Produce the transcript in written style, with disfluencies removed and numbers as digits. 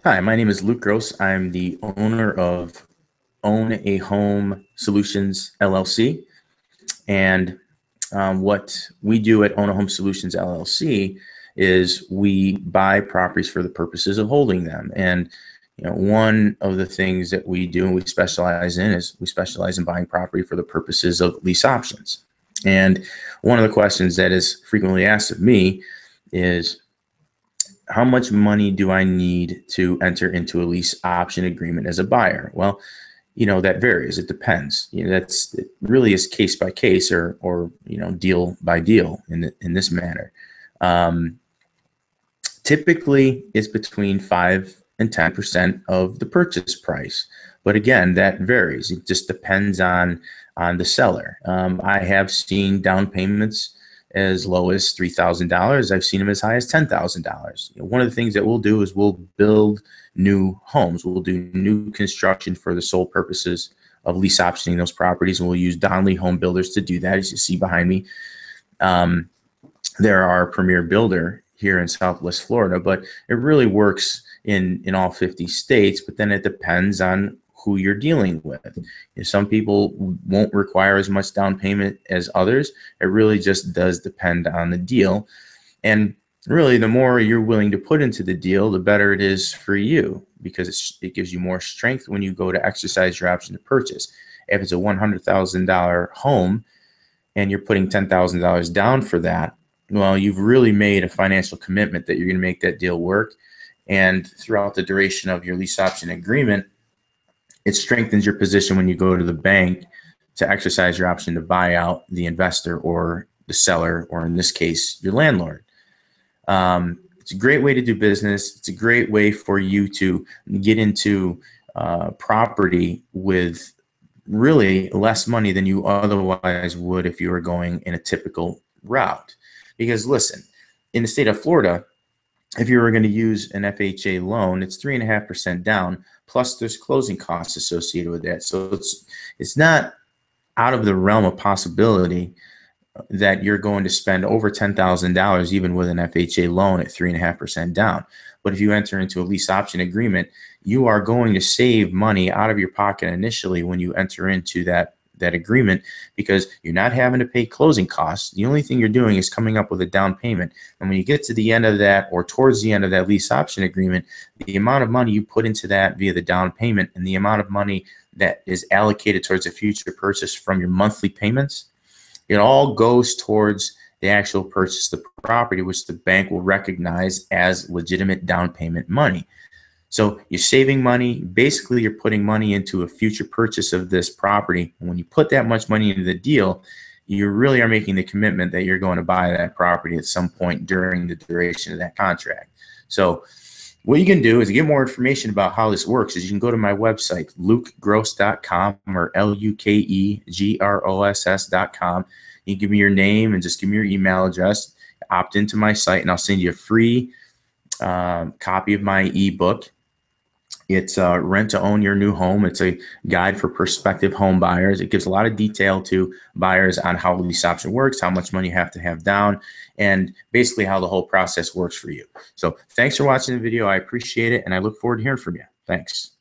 Hi, my name is Luke Gross. I'm the owner of Own a Home Solutions LLC. And what we do at Own a Home Solutions LLC is we buy properties for the purposes of holding them. And one of the things that we do and we specialize in is we specialize in buying property for the purposes of lease options. And one of the questions that is frequently asked of me is, how much money do I need to enter into a lease option agreement as a buyer? Well, that varies. It depends. It really is case by case or deal by deal in this manner. Um, Typically, it's between 5 and 10% of the purchase price. But again, that varies. It just depends on the seller. I have seen down payments as low as $3,000. I've seen them as high as $10,000. One of the things that we'll do is we'll build new homes. We'll do new construction for the sole purposes of lease optioning those properties, and we'll use Donnelly Home Builders to do that, as you see behind me. They're our premier builder here in Southwest Florida, but it really works in all 50 states, but then it depends on who you're dealing with. Some people won't require as much down payment as others. It really just does depend on the deal. And really, the more you're willing to put into the deal, the better it is for you, because it gives you more strength when you go to exercise your option to purchase. If it's a $100,000 home and you're putting $10,000 down for that, well, you've really made a financial commitment that you're going to make that deal work. And throughout the duration of your lease option agreement, it strengthens your position when you go to the bank to exercise your option to buy out the investor or the seller, or in this case, your landlord. It's a great way to do business. It's a great way for you to get into property with really less money than you otherwise would if you were going in a typical route. Because listen, in the state of Florida, if you were going to use an FHA loan, it's 3.5% down, plus there's closing costs associated with that. So it's not out of the realm of possibility that you're going to spend over $10,000 even with an FHA loan at 3.5% down. But if you enter into a lease option agreement, you are going to save money out of your pocket initially when you enter into that agreement, because you're not having to pay closing costs. The only thing you're doing is coming up with a down payment. And when you get to the end of that, or towards the end of that lease option agreement, the amount of money you put into that via the down payment and the amount of money that is allocated towards a future purchase from your monthly payments, it all goes towards the actual purchase of the property, which the bank will recognize as legitimate down payment money. So you're saving money. Basically, you're putting money into a future purchase of this property. And when you put that much money into the deal, you really are making the commitment that you're going to buy that property at some point during the duration of that contract. So what you can do is, to get more information about how this works, is you can go to my website, lukegross.com, or LUKEGROSS.com. You give me your name and just give me your email address, opt into my site, and I'll send you a free copy of my ebook. It's Rent to Own Your New Home. It's a guide for prospective home buyers. It gives a lot of detail to buyers on how lease option works, how much money you have to have down, and basically how the whole process works for you. So thanks for watching the video. I appreciate it, and I look forward to hearing from you. Thanks.